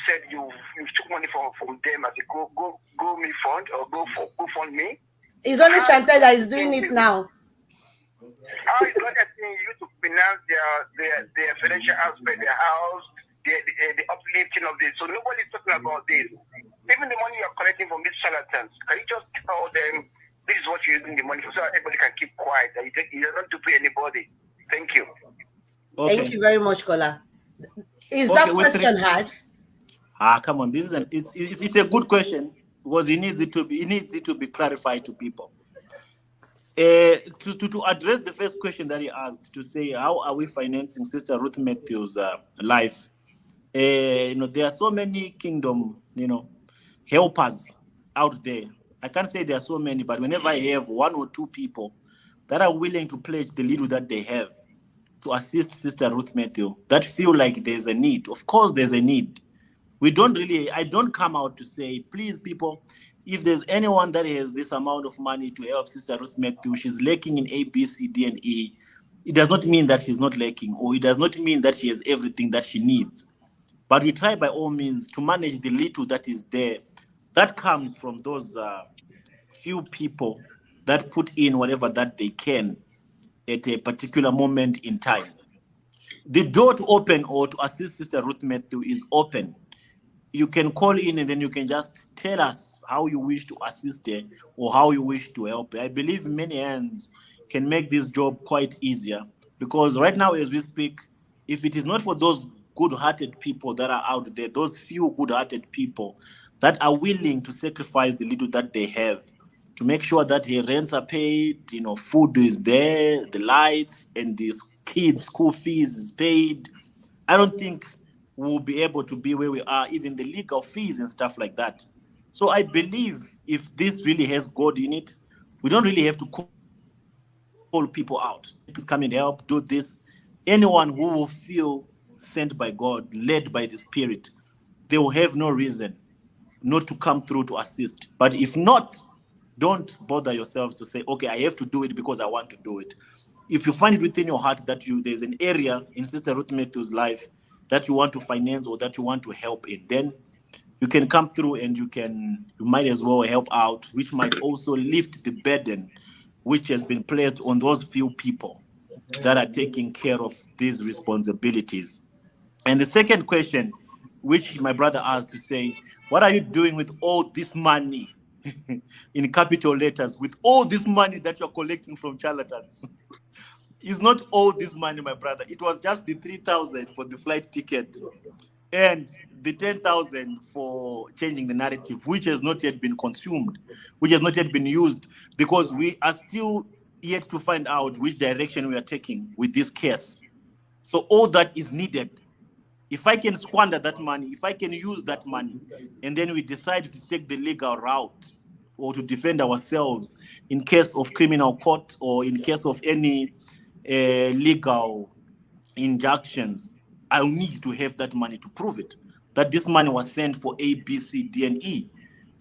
said you took money from them as a go me fund or go fund me. It's only Chantel that is doing it now. How is God asking you to finance their financial aspect, their house, the uplifting of this? So nobody's talking about this. Even the money you're collecting from these charlatans, can you just tell them this is what you're using the money for, so everybody can keep quiet and you don't have to pay anybody? Thank you. Okay. Thank you very much, Kola. Is that question hard? Come on, this is it's a good question because it needs it to be clarified to people. To address the first question that he asked, to say how are we financing Sister Ruth Matthews' life? There are so many kingdom, helpers out there. I can't say there are so many, but whenever I have one or two people that are willing to pledge the little that they have to assist Sister Ruth Matthew, that feel like there's a need. Of course, there's a need. I don't come out to say, please, people, if there's anyone that has this amount of money to help Sister Ruth Matthew, she's lacking in A, B, C, D, and E. It does not mean that she's not lacking, or it does not mean that she has everything that she needs. But we try by all means to manage the little that is there. That comes from those few people that put in whatever that they can at a particular moment in time. The door to open or to assist Sister Ruth Matthew is open. You can call in and then you can just tell us how you wish to assist her or how you wish to help her. I believe many hands can make this job quite easier, because right now as we speak, if it is not for those good-hearted people that are out there, those few good-hearted people that are willing to sacrifice the little that they have to make sure that her rents are paid, food is there, the lights and the kids' school fees is paid, I don't think we'll be able to be where we are, even the legal fees and stuff like that. So I believe if this really has God in it, we don't really have to call people out. Please come and help, do this. Anyone who will feel sent by God, led by the Spirit, they will have no reason not to come through to assist. But if not, don't bother yourselves to say, okay, I have to do it because I want to do it. If you find it within your heart that there's an area in Sister Ruth Matthew's life that you want to finance or that you want to help in, then you can come through and you might as well help out, which might also lift the burden which has been placed on those few people that are taking care of these responsibilities. And the second question, which my brother asked, to say, what are you doing with all this money, in capital letters, with all this money that you're collecting from charlatans? It's not all this money, my brother. It was just the 3,000 for the flight ticket and the 10,000 for changing the narrative, which has not yet been consumed, which has not yet been used, because we are still yet to find out which direction we are taking with this case. So all that is needed. If I can squander that money, if I can use that money, and then we decide to take the legal route or to defend ourselves in case of criminal court or in case of any legal injunctions, I'll need to have that money to prove it. That this money was sent for A, B, C, D, and E.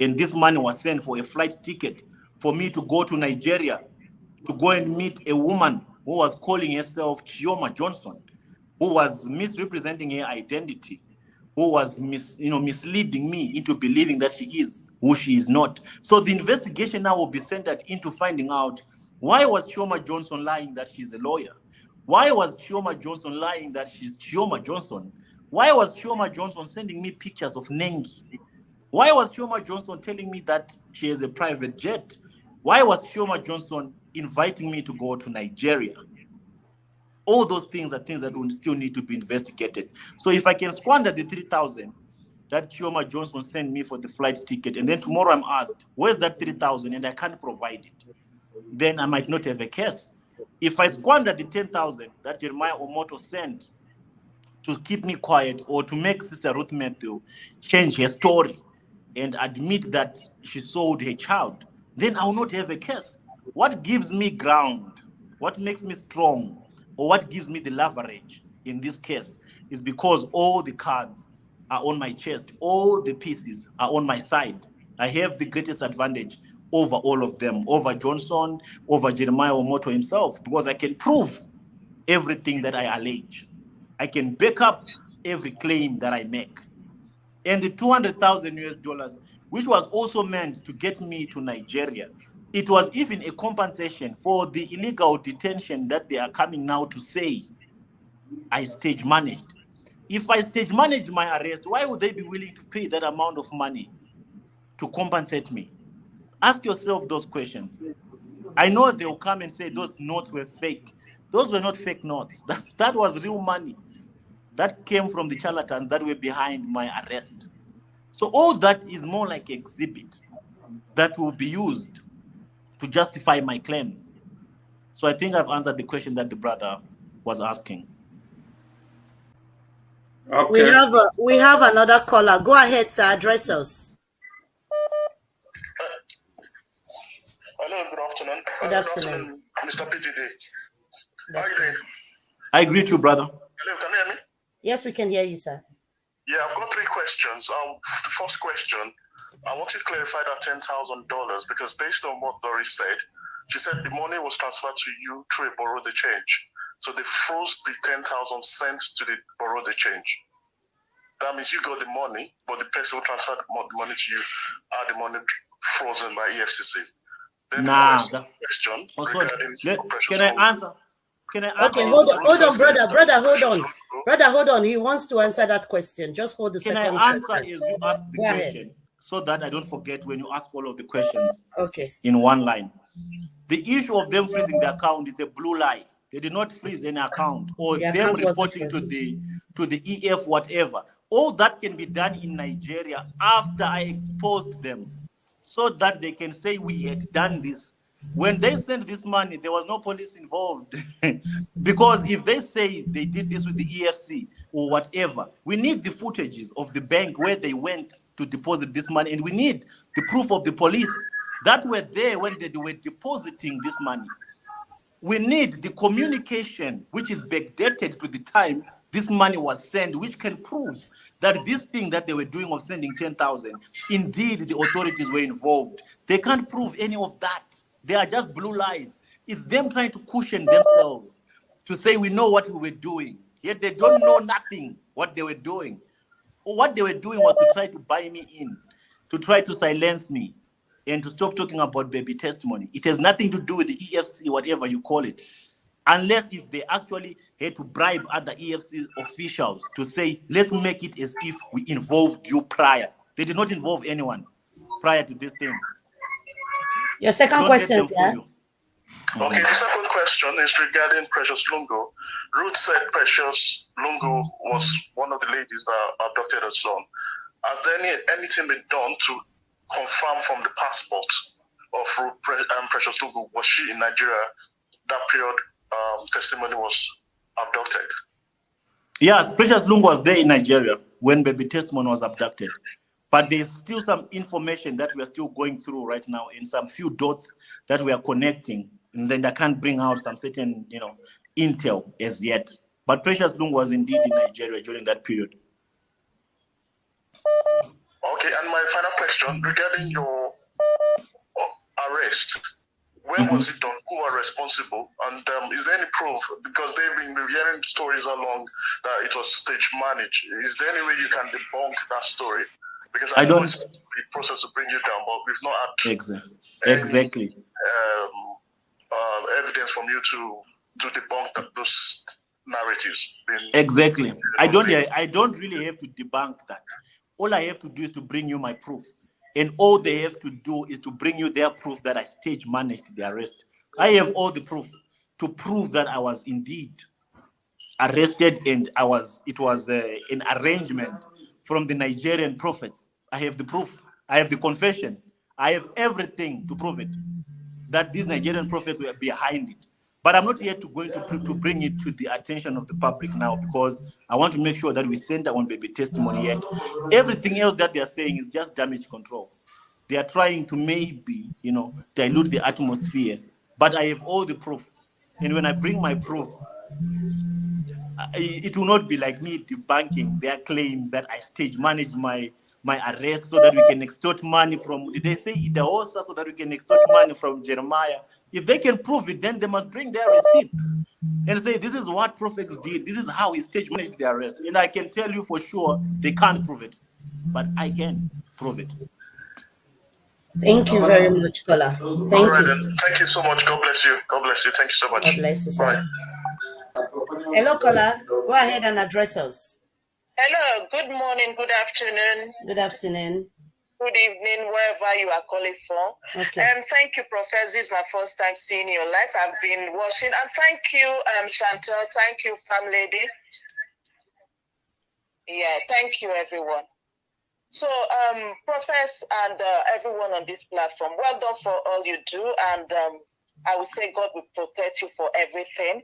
And this money was sent for a flight ticket for me to go to Nigeria to go and meet a woman who was calling herself Chioma Johnson, who was misrepresenting her identity, who was misleading me into believing that she is who she is not. So the investigation now will be centered into finding out, why was Chioma Johnson lying that she's a lawyer? Why was Chioma Johnson lying that she's Chioma Johnson? Why was Chioma Johnson sending me pictures of Nengi? Why was Chioma Johnson telling me that she has a private jet? Why was Chioma Johnson inviting me to go to Nigeria? All those things are things that will still need to be investigated. So if I can squander the 3,000 that Chioma Johnson sent me for the flight ticket, and then tomorrow I'm asked, where's that 3,000, and I can't provide it, then I might not have a case. If I squander the 10,000 that Jeremiah Omoto sent to keep me quiet or to make Sister Ruth Matthew change her story and admit that she sold her child, then I will not have a case. What gives me ground, what makes me strong, or what gives me the leverage in this case is because all the cards are on my chest, all the pieces are on my side. I have the greatest advantage over all of them, over Johnson, over Jeremiah Omoto himself, because I can prove everything that I allege. I can back up every claim that I make. And the 200,000 US dollars, which was also meant to get me to Nigeria, it was even a compensation for the illegal detention that they are coming now to say I stage managed. If I stage managed my arrest, why would they be willing to pay that amount of money to compensate me? Ask yourself those questions. I know they'll come and say those notes were fake. Those were not fake notes. That was real money. That came from the charlatans that were behind my arrest. So all that is more like exhibit that will be used to justify my claims. So I think I've answered the question that the brother was asking. Okay. We have another caller. Go ahead, sir. Address us. Hello, good afternoon. Good afternoon. Mr. PTD. How are you doing? I greet you, brother. Hello, can you hear me? Yes, we can hear you, sir. Yeah, I've got 3 questions. The first question, I want to clarify that $10,000 because based on what Doris said, she said the money was transferred to you through a borrow the change. So they froze the 10,000 sent to the borrow the change. That means you got the money, but the person who transferred the money to you had the money frozen by EFCC. Then the question regarding can I answer? Okay, hold on, brother, hold on. He wants to answer that question. Just hold the second question. Can I answer as you ask the question so that I don't forget when you ask all of the questions in one line? The issue of them freezing the account is a blue lie. They did not freeze any account or them reporting to the EF whatever. All that can be done in Nigeria after I exposed them, so that they can say we had done this When they sent this money, there was no police involved. Because if they say they did this with the EFC or whatever, we need the footages of the bank where they went to deposit this money, and we need the proof of the police that were there when they were depositing this money. We need the communication which is backdated to the time this money was sent, which can prove that this thing that they were doing of sending 10,000, indeed the authorities were involved. They can't prove any of that. They are just blue lies. It's them trying to cushion themselves to say we know what we were doing. Yet they don't know nothing what they were doing. What they were doing was to try to buy me in, to try to silence me, and to stop talking about baby testimony. It has nothing to do with the EFC, whatever you call it, unless if they actually had to bribe other EFC officials to say, let's make it as if we involved you prior. They did not involve anyone prior to this thing. Your second question, yeah? Okay, the second question is regarding Precious Lungo. Ruth said Precious Lungo was one of the ladies that abducted her son. Has there anything been done to confirm from the passport of Precious Lungo? Was she in Nigeria that period testimony was abducted? Yes, Precious Lungo was there in Nigeria when baby testimony was abducted. But there's still some information that we are still going through right now, and some few dots that we are connecting, and then I can't bring out some certain, intel as yet. But Precious Lungo was indeed in Nigeria during that period. Okay, and my final question regarding your arrest. When was it done? Who are responsible? And is there any proof? Because they've been hearing stories along that it was stage managed. Is there any way you can debunk that story? Because I know it's the process to bring you down, but we've not had exactly evidence from you to debunk those narratives. Exactly. I don't really have to debunk that. All I have to do is to bring you my proof. And all they have to do is to bring you their proof that I stage managed the arrest. I have all the proof to prove that I was indeed arrested, and it was an arrangement from the Nigerian prophets. I have the proof. I have the confession. I have everything to prove it, that these Nigerian prophets were behind it. But I'm not yet going to bring it to the attention of the public now, because I want to make sure that we center on baby testimony yet. Everything else that they are saying is just damage control. They are trying to maybe, dilute the atmosphere. But I have all the proof. And when I bring my proof, it will not be like me debunking their claims that I stage managed my arrest so that we can extort money from, did they say Idahosa, so that we can extort money from Jeremiah? If they can prove it, then they must bring their receipts and say, this is what Proff did. This is how he stage managed the arrest. And I can tell you for sure, they can't prove it. But I can prove it. Thank you very much, Kola. Thank you. Then. Thank you so much. God bless you. God bless you. Thank you so much. God bless you, sir. Hello, Kola. Go ahead and address us. Hello, good morning, good afternoon. Good afternoon. Good evening, wherever you are calling from. Okay. Thank you, Professor. This is my first time seeing your live. I've been watching. And thank you, Chantal. Thank you, Fam Lady. Yeah, thank you, everyone. So, Professor and everyone on this platform, well done for all you do. And I would say God will protect you for everything,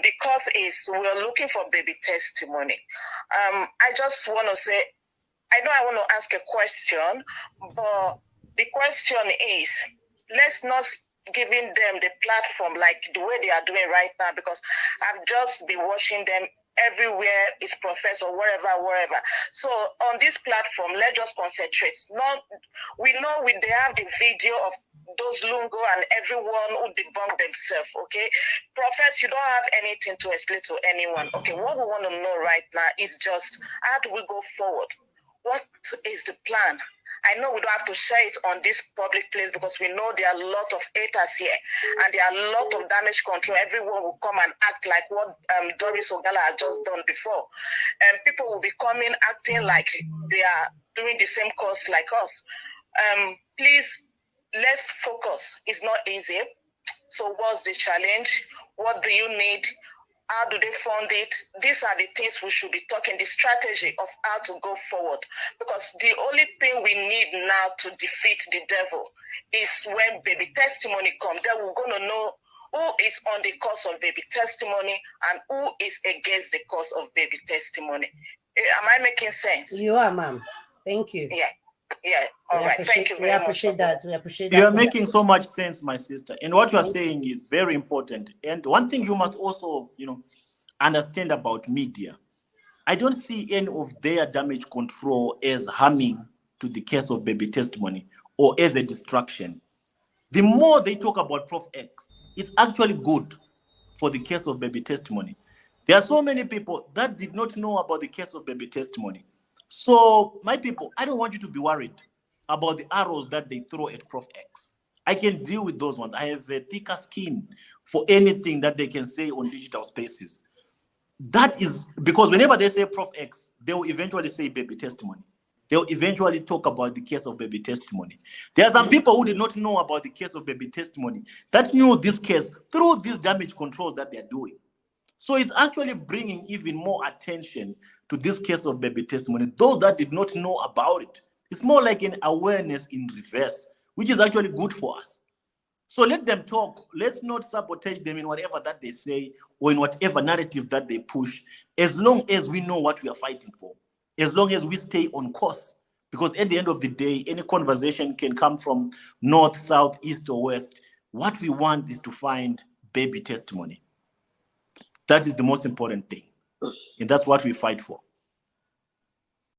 because we're looking for baby testimony. I just want to say, I know I want to ask a question, but the question is, let's not giving them the platform like the way they are doing right now, because I've just been watching them everywhere is Professor, wherever. So on this platform, let's just concentrate. We know they have the video of those Lungo and everyone who debunk themselves, okay? Professor, you don't have anything to explain to anyone. Okay, what we want to know right now is just, how do we go forward? What is the plan? I know we don't have to share it on this public place, because we know there are a lot of haters here and there are a lot of damage control. Everyone will come and act like what Doris Ogala has just done before. And people will be coming acting like they are doing the same course like us. Please, let's focus. It's not easy. So what's the challenge? What do you need? How do they fund it? These are the things we should be talking, the strategy of how to go forward. Because the only thing we need now to defeat the devil is when baby testimony comes. Then we're going to know who is on the cause of baby testimony and who is against the cause of baby testimony. Am I making sense? You are, ma'am. Thank you. Yeah. Yeah. All right. Thank you very much. We appreciate that. We appreciate that. You are making so much sense, my sister. And what you are saying is very important. And one thing you must also, understand about media. I don't see any of their damage control as harming to the case of baby testimony or as a distraction. The more they talk about Prof X, it's actually good for the case of baby testimony. There are so many people that did not know about the case of baby testimony. So, my people, I don't want you to be worried about the arrows that they throw at Prof X. I can deal with those ones. I have a thicker skin for anything that they can say on digital spaces. That is because whenever they say Prof X, they will eventually say baby testimony. They'll eventually talk about the case of baby testimony. There are some people who did not know about the case of baby testimony that knew this case through these damage controls that they're doing. So it's actually bringing even more attention to this case of baby testimony. Those that did not know about it, it's more like an awareness in reverse, which is actually good for us. So let them talk. Let's not sabotage them in whatever that they say or in whatever narrative that they push, as long as we know what we are fighting for, as long as we stay on course. Because at the end of the day, any conversation can come from north, south, east, or west. What we want is to find baby testimony. That is the most important thing. And that's what we fight for.